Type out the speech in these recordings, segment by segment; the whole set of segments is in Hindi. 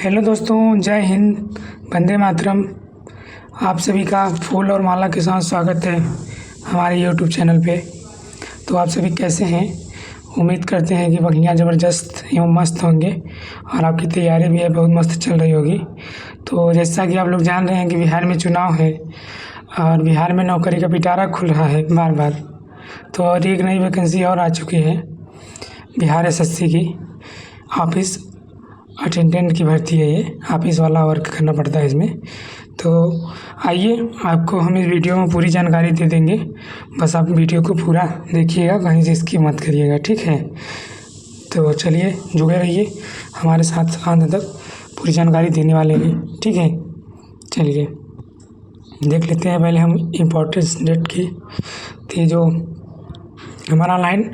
हेलो दोस्तों, जय हिंद, वंदे मातरम। आप सभी का फूल और माला के साथ स्वागत है हमारे यूट्यूब चैनल पे। तो आप सभी कैसे हैं? उम्मीद करते हैं कि बढ़िया ज़बरदस्त एवं मस्त होंगे और आपकी तैयारी भी है बहुत मस्त चल रही होगी। तो जैसा कि आप लोग जान रहे हैं कि बिहार में चुनाव है और बिहार में नौकरी का पिटारा खुल रहा है बार बार। तो और एक नई वैकेंसी और आ चुकी है, बिहार एसएससी की ऑफिस अटेंडेंट की भर्ती है। ये ऑफिस वाला वर्क करना पड़ता है इसमें। तो आइए, आपको हम इस वीडियो में पूरी जानकारी दे देंगे। बस आप वीडियो को पूरा देखिएगा, कहीं से स्किप मत करिएगा, ठीक है? तो चलिए जुड़े रहिए हमारे साथ, अंत तक पूरी जानकारी देने वाले हैं, ठीक है? चलिए देख लेते हैं पहले हम इम्पोर्टेंस डेट की। थी जो हमारा ऑनलाइन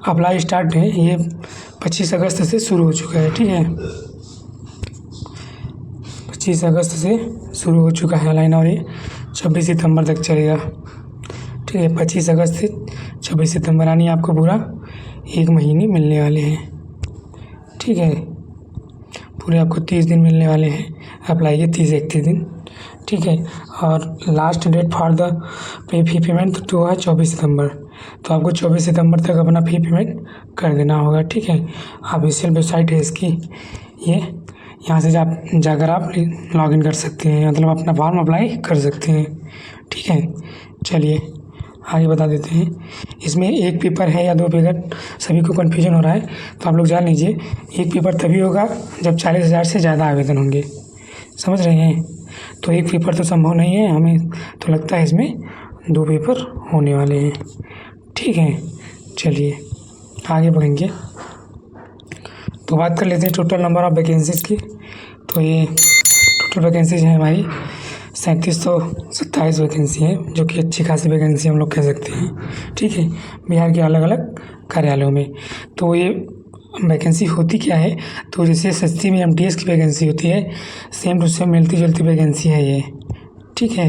अप्लाई स्टार्ट है, ये 25 अगस्त से शुरू हो चुका है, ठीक है? 25 अगस्त से शुरू हो चुका है ऑनलाइन और ये 26 सितंबर तक चलेगा, ठीक है? 25 अगस्त से 26 सितंबर, यानी आपको पूरा 1 महीने मिलने वाले हैं, ठीक है? पूरे आपको 30 दिन मिलने वाले हैं अप्लाई के, 30-31 दिन, ठीक है? और last date for the fee payment तो है 24 सितंबर। तो आपको 24 सितंबर तक अपना फ़ी पेमेंट कर देना होगा, ठीक है? ऑफिशियल वेबसाइट है इसकी, ये यहाँ से जाकर आप लॉगिन कर सकते हैं, मतलब अपना फॉर्म अप्लाई कर सकते हैं, ठीक है? चलिए आगे बता देते हैं। इसमें एक पेपर है या 2 पेपर, सभी को कन्फ्यूजन हो रहा है, तो आप लोग जान लीजिए एक पेपर तभी होगा जब 40,000 से ज़्यादा आवेदन होंगे, समझ रहे हैं? तो एक पेपर तो संभव नहीं है, हमें तो लगता है इसमें 2 पेपर होने वाले हैं, ठीक है? चलिए आगे बढ़ेंगे तो बात कर लेते हैं टोटल नंबर ऑफ़ वैकेंसीज़ की। तो ये टोटल वैकेंसीज हैं हमारी 3727 वैकेंसी है, जो कि अच्छी खासी वैकेंसी हम लोग कह सकते हैं, ठीक है? बिहार के अलग अलग कार्यालयों में। तो ये वैकेंसी होती क्या है, तो जैसे एसएससी में एमटीएस की वैकेंसी होती है, सेम टू सेम मिलती जुलती वैकेंसी है ये, ठीक है?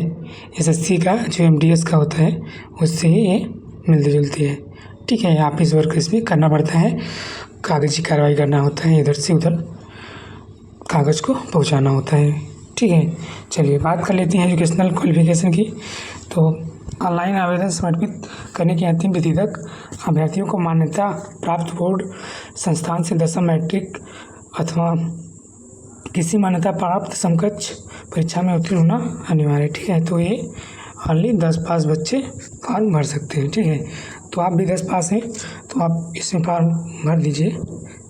एसएससी का जो एमटीएस का होता है उससे ये मिलती जुलती है, ठीक है? ऑफिस वर्क इसमें करना पड़ता है, कागजी कार्रवाई करना होता है, इधर से उधर कागज़ को पहुंचाना होता है, ठीक है? चलिए बात कर लेते हैं एजुकेशनल क्वालिफिकेशन की। तो ऑनलाइन आवेदन समर्पित करने की अंतिम तिथि तक अभ्यर्थियों को मान्यता प्राप्त बोर्ड संस्थान से 10वीं मैट्रिक अथवा किसी मान्यता प्राप्त समकक्ष परीक्षा में उत्तीर्ण होना अनिवार्य है, ठीक है? तो ये ओनली 10 पास बच्चे फॉर्म भर सकते हैं, ठीक है? तो आप भी 10 पास हैं तो आप इसमें फॉर्म भर दीजिए,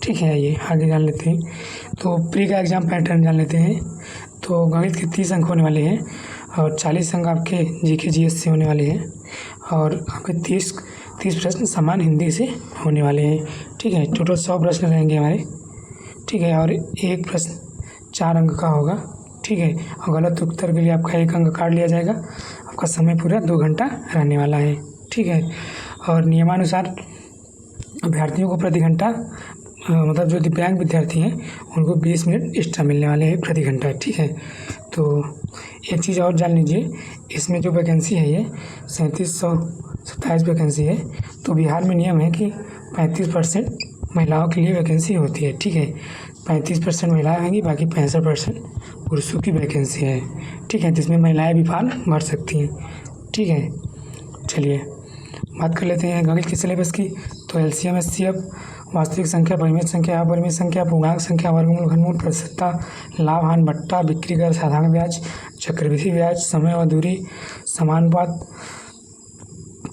ठीक है? आइए आगे जान लेते हैं। तो प्री का एग्ज़ाम पैटर्न जान लेते हैं। तो गणित के 30 अंक होने वाले हैं और 40 अंक आपके जीके जीएस से होने वाले हैं और आपके 30 प्रश्न समान हिंदी से होने वाले हैं, ठीक है? टोटल 100 प्रश्न रहेंगे हमारे, ठीक है? और एक प्रश्न 4 अंक का होगा, ठीक है? और गलत उत्तर के लिए आपका 1 अंक काट लिया जाएगा। आपका समय पूरा 2 घंटा रहने वाला है, ठीक है? और नियमानुसार अभ्यर्थियों को प्रति घंटा मतलब जो दिव्यांग विद्यार्थी हैं उनको 20 मिनट एक्स्ट्रा मिलने वाले हैं प्रति घंटा, ठीक है? तो एक चीज़ और जान लीजिए, इसमें जो वैकेंसी है ये 3727 वैकेंसी है। तो बिहार में नियम है कि 35% महिलाओं के लिए वैकेंसी होती है, ठीक है? 35% महिलाएँ होंगी, बाकी 65% पुरुषों की वैकेंसी है, ठीक है? जिसमें महिलाएँ भी फॉर्म भर सकती हैं, ठीक है? चलिए बात कर लेते हैं गणित के सिलेबस की। तो एलसीएम एचसीएफ, वास्तविक संख्या, परिमित संख्या, अपरिमित संख्या, पूर्णांक संख्या, वर्गमूल, घनमूल, प्रतिशतता, लाभ हानि भट्टा, बिक्री कर, साधारण ब्याज, चक्रवृद्धि ब्याज, समय और दूरी, समानुपात,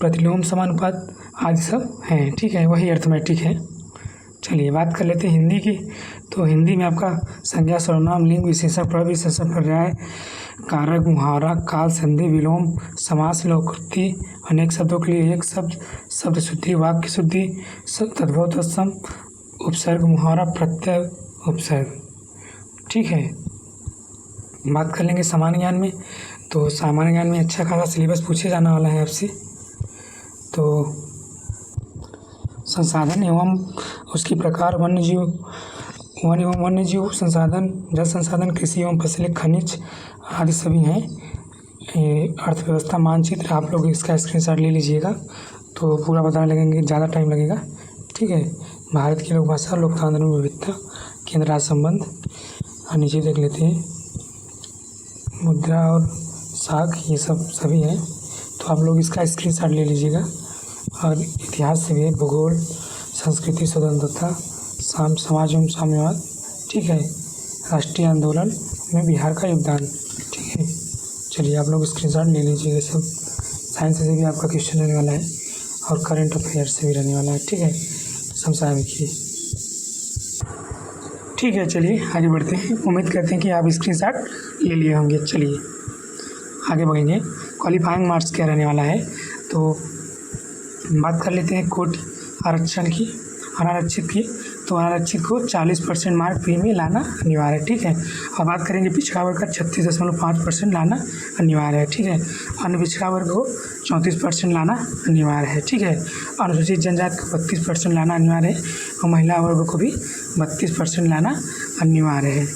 प्रतिलोम समानुपात आदि सब हैं, ठीक है? वही अर्थमेटिक है। चलिए बात कर लेते हैं हिंदी की। तो हिंदी में आपका संज्ञा, सर्वनाम, लिंग, विशेषण, प्रविशेषण, पर्याय, कारक, मुहावरा, काल, संधि, विलोम, समास, लोकोक्ति, अनेक शब्दों के लिए एक शब्द, शब्द शुद्धि, वाक्य शुद्धि, तद्भव, तत्सम, उपसर्ग, मुहावरा, प्रत्यय, उपसर्ग, ठीक है? बात कर लेंगे सामान्य ज्ञान में। तो सामान्य ज्ञान में अच्छा खासा सिलेबस पूछे जाने वाला है आपसे। तो संसाधन एवं उसकी प्रकार, वन एवं वन्य जीव संसाधन, जल संसाधन, कृषि एवं फसलें, खनिज आदि सभी हैं। अर्थव्यवस्था मानचित्र, आप लोग इसका स्क्रीनशॉट ले लीजिएगा तो पूरा बताने लगेंगे, ज़्यादा टाइम लगेगा, ठीक है? भारत की लोक भाषा, लोकतंत्र में विविधता, केंद्र राज्य संबंध, और नीचे देख लेते हैं मुद्रा और साख, ये सब सभी हैं। तो आप लोग इसका स्क्रीनशॉट ले लीजिएगा। और इतिहास से भी है, भूगोल, संस्कृति, स्वतंत्रता, समाज एवं साम्यवाद, ठीक है, राष्ट्रीय आंदोलन में बिहार का योगदान, ठीक है। चलिए आप लोग स्क्रीनशॉट ले लीजिएगा। सब साइंस से भी आपका क्वेश्चन रहने वाला है और करंट अफेयर से भी रहने वाला है, ठीक है, समसामयिक की, ठीक है। चलिए आगे बढ़ते हैं। उम्मीद करते हैं कि आप स्क्रीनशॉट ले लिए होंगे। चलिए आगे बढ़ेंगे। क्वालिफाइंग मार्क्स क्या रहने वाला है, तो बात कर लेते हैं कोटि आरक्षण की, अनारक्षित की। तो अनारक्षित को 40% मार्क फ्री में लाना अनिवार्य है, ठीक है। और बात करेंगे पिछड़ा वर्ग का 36.5% लाना अनिवार्य है, ठीक है। अन्य पिछड़ा वर्ग को 34% लाना अनिवार्य है, ठीक है। अनुसूचित जनजाति को 32% लाना अनिवार्य है और महिला वर्ग को भी 32% लाना अनिवार्य है,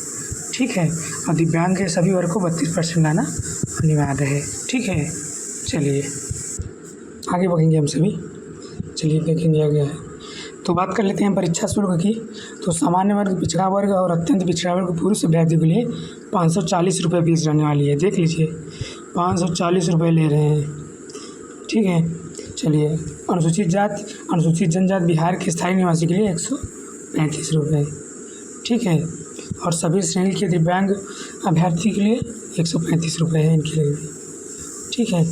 ठीक है। और दिव्यांग के सभी वर्ग को 32% लाना अनिवार्य है, ठीक है। चलिए आगे बढ़ेंगे हम सभी। चलिए देखेंगे आगे है। तो बात कर लेते हैं परीक्षा शुल्क की। तो सामान्य वर्ग, पिछड़ा वर्ग और अत्यंत पिछड़ा वर्ग पुरुष अभ्यर्थियों के लिए 540 रुपये फीस रहने वाली है। देख लीजिए 540 रुपये ले रहे हैं, ठीक है। चलिए अनुसूचित जाति, अनुसूचित जनजाति बिहार के स्थायी निवासी के लिए 135 रुपये, ठीक है। और सभी श्रेणी के दिव्यांग अभ्यर्थी के लिए 135 रुपये है इनके लिए, ठीक है।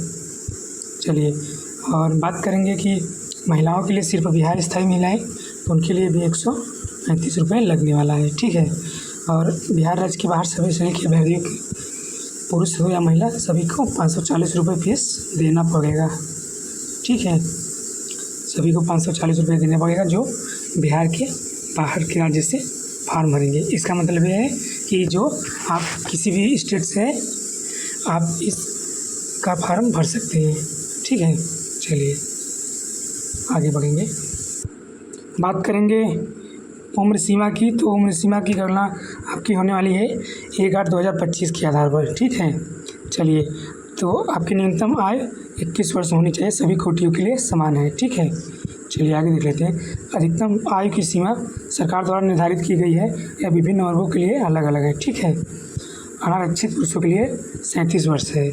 चलिए और बात करेंगे कि महिलाओं के लिए सिर्फ बिहार स्थायी महिलाएं, तो उनके लिए भी 135 रुपये लगने वाला है, ठीक है। और बिहार राज्य के बाहर सभी श्रेणी के अभ्यर्थियों के, पुरुष हो या महिला, सभी को 540 रुपये फीस देना पड़ेगा, ठीक है। सभी को 540 रुपये देना पड़ेगा जो बिहार के बाहर के राज्य से फार्म भरेंगे। इसका मतलब ये है कि जो आप किसी भी स्टेट से आप इसका फार्म भर सकते हैं, ठीक है। चलिए आगे बढ़ेंगे। बात करेंगे उम्र सीमा की। तो उम्र सीमा की गणना आपकी होने वाली है 1/8/2025 के आधार पर, ठीक है। चलिए तो आपकी न्यूनतम आय 21 वर्ष होनी चाहिए, सभी कोटियों के लिए समान है, ठीक है। चलिए आगे देख लेते हैं। अधिकतम आयु की सीमा सरकार द्वारा निर्धारित की गई है या विभिन्न वर्गों के लिए अलग अलग है, ठीक है। अनारक्षित पुरुषों के लिए 37 वर्ष है,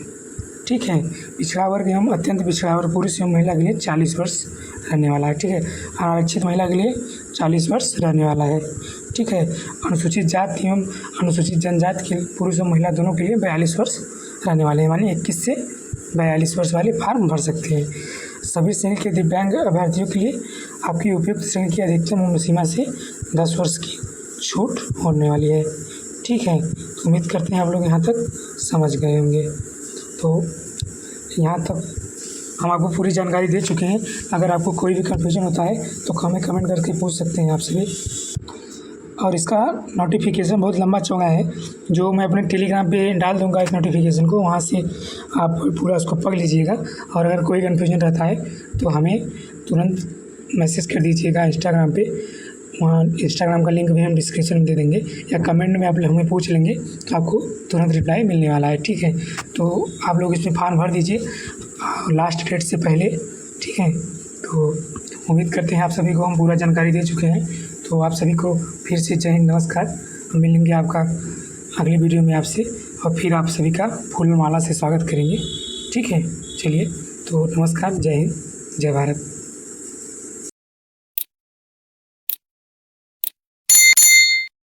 ठीक है। पिछड़ा वर्ग एवं अत्यंत पिछड़ा वर्ग पुरुष एवं महिला के लिए 40 वर्ष रहने वाला है, ठीक है। अनारक्षित महिला के लिए 40 वर्ष रहने वाला है, ठीक है। अनुसूचित जाति एवं अनुसूचित जनजाति के पुरुष और महिला दोनों के लिए 42 वर्ष रहने वाले हैं, मानिए 21 से 42 वर्ष वाले फार्म भर सकते हैं। सभी श्रेणी के दिव्यांग अभ्यर्थियों के लिए आपकी उपयुक्त श्रेणी की अधिकतम उम्र सीमा से 10 वर्ष की छूट होने वाली है, ठीक है। तो उम्मीद करते हैं आप लोग यहाँ तक समझ गए होंगे। तो यहाँ तक हम आपको पूरी जानकारी दे चुके हैं। अगर आपको कोई भी कन्फ्यूजन होता है तो हमें कमेंट करके पूछ सकते हैं आपसे भी। और इसका नोटिफिकेशन बहुत लंबा चौड़ा है, जो मैं अपने टेलीग्राम पे डाल दूंगा इस नोटिफिकेशन को, वहाँ से आप पूरा उसको पढ़ लीजिएगा। और अगर कोई कन्फ्यूजन रहता है तो हमें तुरंत मैसेज कर दीजिएगा इंस्टाग्राम पे, वहाँ इंस्टाग्राम का लिंक भी हम डिस्क्रिप्शन में दे देंगे, या कमेंट में आप हमें पूछ लेंगे तो आपको तुरंत रिप्लाई मिलने वाला है, ठीक है। तो आप लोग इसमें फॉर्म भर दीजिए लास्ट डेट से पहले, ठीक है। तो उम्मीद करते हैं आप सभी को हम पूरा जानकारी दे चुके हैं। तो आप सभी को फिर से जय हिंद, नमस्कार। हम मिलेंगे आपका अगली वीडियो में आपसे, और फिर आप सभी का फूल माला से स्वागत करेंगे, ठीक है। चलिए तो नमस्कार, जय हिंद, जय भारत।